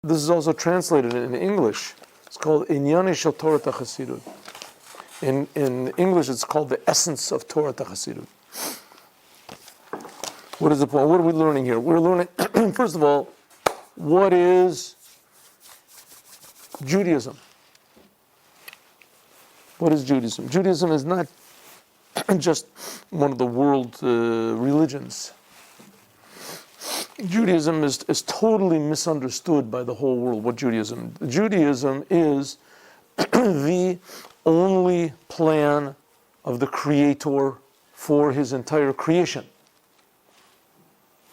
this is also translated in English. It's called Inyani Shel Torah Chassidic. In English, it's called the essence of Torah Chassidic. What is the point? What are we learning here? We're learning, first of all, what is Judaism? What is Judaism? Judaism is not just one of the world religions. Judaism is totally misunderstood by the whole world. What Judaism is the only plan of the Creator for His entire creation.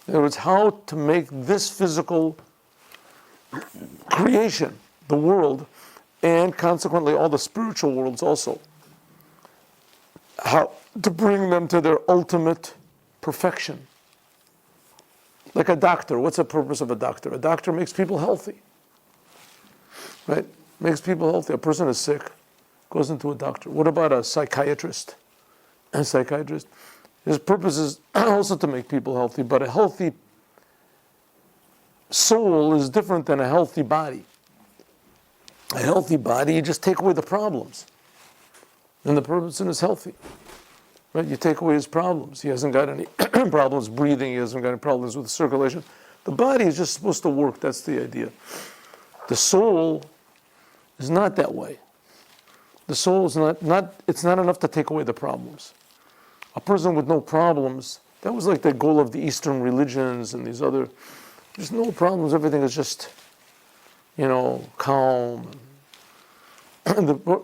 In other words, how to make this physical creation, the world, and consequently all the spiritual worlds also, how to bring them to their ultimate perfection. Like a doctor, what's the purpose of a doctor? A doctor makes people healthy, right? Makes people healthy. A person is sick, goes into a doctor. What about a psychiatrist? A psychiatrist, his purpose is also to make people healthy, but a healthy soul is different than a healthy body. A healthy body, you just take away the problems. And the person is healthy. Right? You take away his problems. He hasn't got any problems breathing, he hasn't got any problems with circulation. The body is just supposed to work, that's the idea. The soul is not that way. The soul is not it's not enough to take away the problems. A person with no problems, that was like the goal of the Eastern religions and these other, there's no problems, everything is just, calm. And the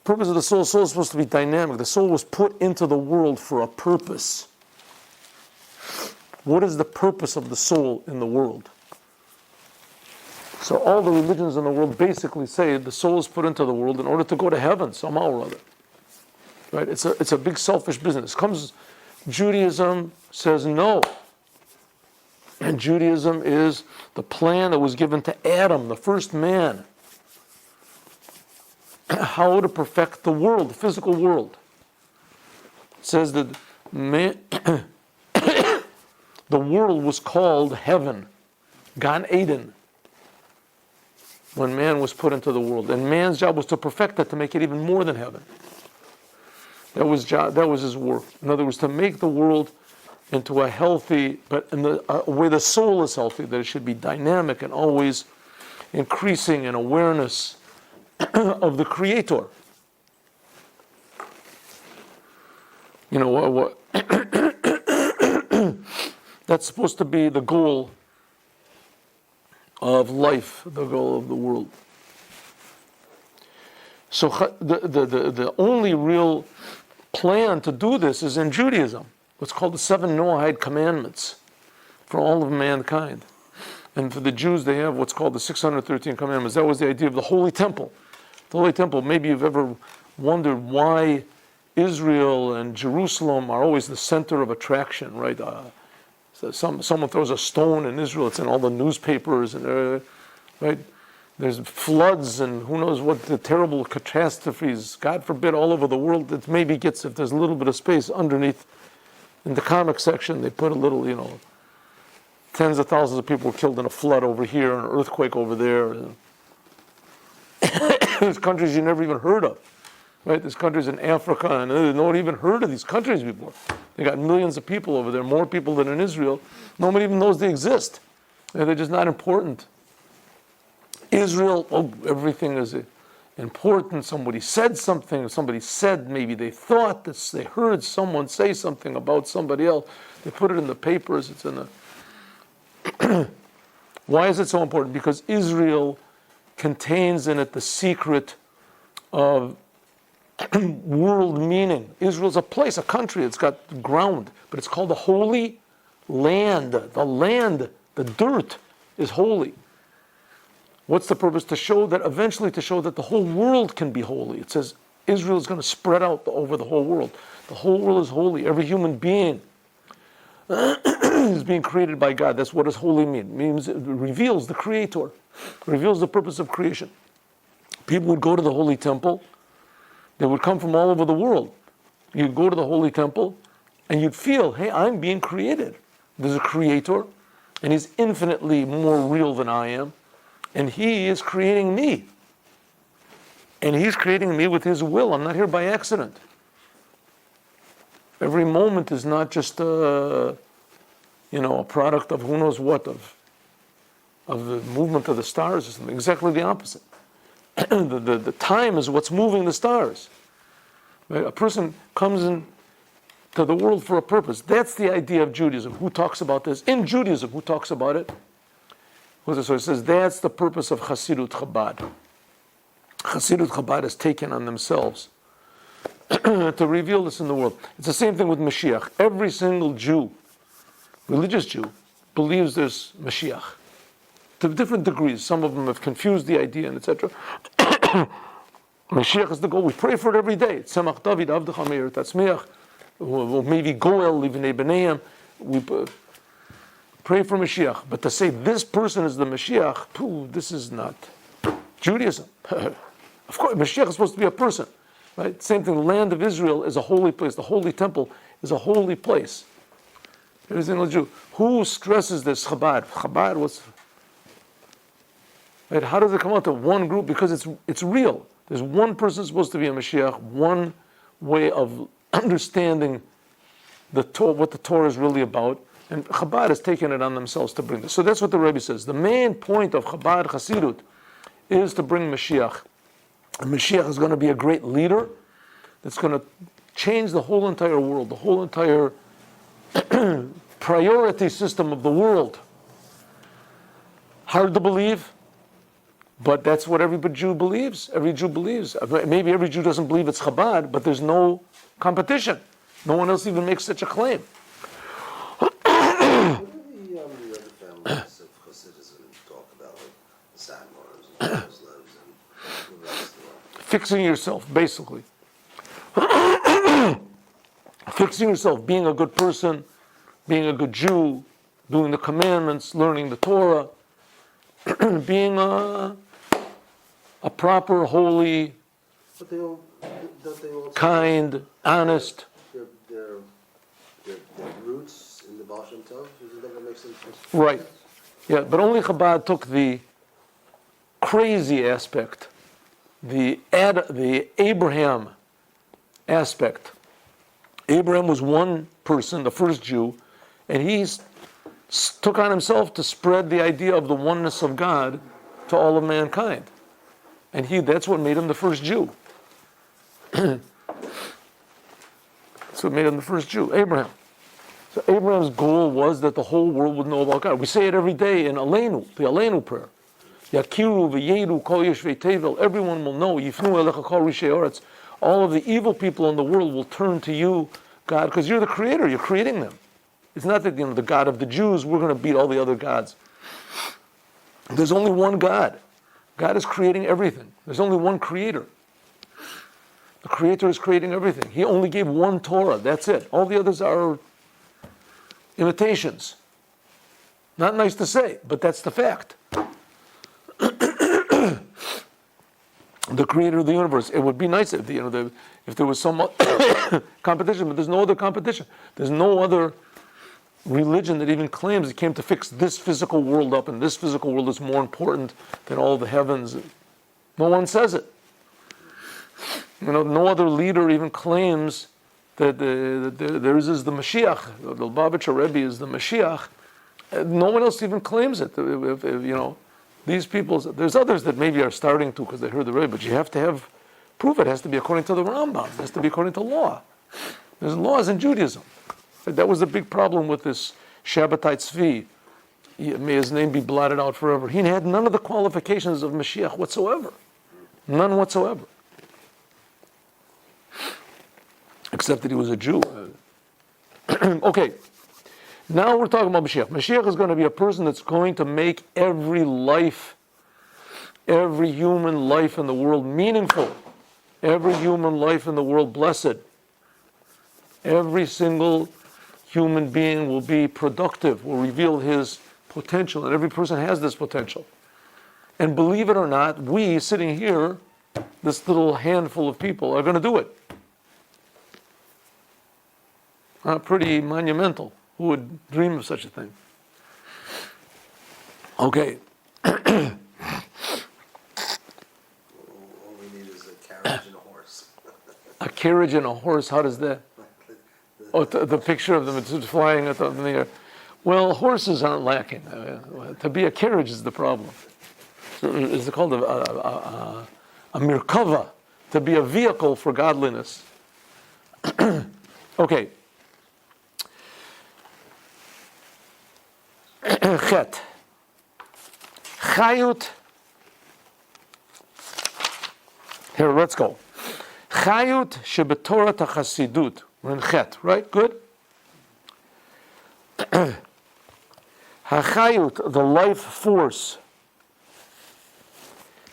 purpose of the soul is supposed to be dynamic. The soul was put into the world for a purpose. What is the purpose of the soul in the world? So all the religions in the world basically say the soul is put into the world in order to go to heaven somehow or other. Right? It's a big selfish business. Judaism says no. And Judaism is the plan that was given to Adam, the first man. How to perfect the world, the physical world. It says that the world was called heaven, Gan Eden, when man was put into the world. And man's job was to perfect it, to make it even more than heaven. That was his work. In other words, to make the world into a healthy, but in a way the soul is healthy, that it should be dynamic and always increasing in awareness of the Creator. What that's supposed to be the goal of life, the goal of the world. So the only real plan to do this is in Judaism, what's called the 7 Noahide commandments for all of mankind. And for the Jews, they have what's called the 613 commandments. That was the idea of the Holy Temple. The Holy Temple, maybe you've ever wondered why Israel and Jerusalem are always the center of attraction, right? So someone throws a stone in Israel, it's in all the newspapers, and right? There's floods and who knows what the terrible catastrophes, God forbid, all over the world. It maybe gets, if there's a little bit of space underneath, in the comic section, they put a little, tens of thousands of people were killed in a flood over here, an earthquake over there. There's countries you never even heard of, right? There's countries in Africa, and no one even heard of these countries before. They got millions of people over there, more people than in Israel. Nobody even knows they exist. They're just not important. Israel, everything is important. Somebody said something. Somebody said, maybe they thought this. They heard someone say something about somebody else. They put it in the papers. It's in the. Why is it so important? Because Israel contains in it the secret of world meaning. Israel's a place, a country. It's got ground, but it's called the Holy Land. The land, the dirt, is holy. What's the purpose? To show that the whole world can be holy. It says Israel is going to spread out over the whole world. The whole world is holy. Every human being is being created by God. That's what does holy mean. It means it reveals the Creator. It reveals the purpose of creation. People would go to the Holy Temple. They would come from all over the world. You'd go to the Holy Temple and you'd feel, hey, I'm being created. There's a Creator and He's infinitely more real than I am. And He is creating me. And He's creating me with His will. I'm not here by accident. Every moment is not just a product of who knows what, of the movement of the stars or something. Exactly the opposite. the time is what's moving the stars. Right? A person comes into the world for a purpose. That's the idea of Judaism. Who talks about this? In Judaism, who talks about it? So it says that's the purpose of Chassidut Chabad. Chassidut Chabad has taken on themselves to reveal this in the world. It's the same thing with Mashiach. Every single Jew, religious Jew, believes there's Mashiach to different degrees. Some of them have confused the idea and etc. Mashiach is the goal. We pray for it every day. Tzemach David Avdecha Meir Tatzmiach. Maybe Goel Livnei B'neiim. We pray for Mashiach. But to say this person is the Mashiach, this is not Judaism. Of course, Mashiach is supposed to be a person. Right? Same thing, the land of Israel is a holy place. The holy temple is a holy place. Every single Jew. Who stresses this? Chabad. Chabad was... Right? How does it come out to one group? Because it's real. There's one person supposed to be a Mashiach, one way of understanding what the Torah is really about. And Chabad has taken it on themselves to bring this. So that's what the Rebbe says. The main point of Chabad Chassidut is to bring Mashiach. And Mashiach is going to be a great leader that's going to change the whole entire world, the whole entire priority system of the world. Hard to believe, but that's what every Jew believes. Every Jew believes. Maybe every Jew doesn't believe it's Chabad, but there's no competition. No one else even makes such a claim. What do the other families of Hachasidus talk about, like the Satmars and the Muslims and the rest of them? Fixing yourself, basically. Fixing yourself, being a good person, being a good Jew, doing the commandments, learning the Torah, being a proper, holy, But don't they also kind, honest. their roots in the Baal Shem Tov? Doesn't that make sense? Right. Yeah, but only Chabad took the crazy aspect, the Abraham aspect. Abraham was one person, the first Jew, and he took on himself to spread the idea of the oneness of God to all of mankind. And that's what made him the first Jew. That's what made him the first Jew, Abraham. So Abraham's goal was that the whole world would know about God. We say it every day in Aleinu, the Aleinu prayer. Yakiru v'yedu kol yeshvei tevel. Everyone will know. Yifnu elecha kol rishei oretz. All of the evil people in the world will turn to you, God, because you're the creator. You're creating them. It's not that the God of the Jews, we're going to beat all the other gods. There's only one God. God is creating everything. There's only one creator. The creator is creating everything. He only gave one Torah. That's it. All the others are imitations. Not nice to say, but that's the fact. The creator of the universe. It would be nice if if there was some competition, but there's no other competition. There's no other religion that even claims it came to fix this physical world up, and this physical world is more important than all the heavens. No one says it. No other leader even claims that there is the Mashiach. The Lubavitcher Rebbe is the Mashiach. No one else even claims it. These people, there's others that maybe are starting to because they heard the Rebbe, but you have to have proof. It has to be according to the Rambam. It has to be according to law. There's laws in Judaism. That was the big problem with this Shabbatai Tzvi. May his name be blotted out forever. He had none of the qualifications of Mashiach whatsoever. None whatsoever. Except that he was a Jew. Okay. Now we're talking about Mashiach. Mashiach is going to be a person that's going to make every human life in the world meaningful. Every human life in the world blessed. Every single human being will be productive, will reveal his potential, and every person has this potential. And believe it or not, we sitting here, this little handful of people, are going to do it. Pretty monumental. Who would dream of such a thing? Okay. carriage and a horse, how does that? Oh, the picture of them it's flying in the air. Well, horses aren't lacking. To be a carriage is the problem. It's called a mirkava, to be a vehicle for godliness. Okay. Chet. Chayut. Here, let's go. Chayut shebetorah Hachasidut. We're in Chet, right? Good? Hachayut, the life force.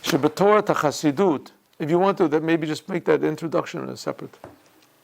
Shebetorah Hachasidut. If you want to, that maybe just make that introduction a separate.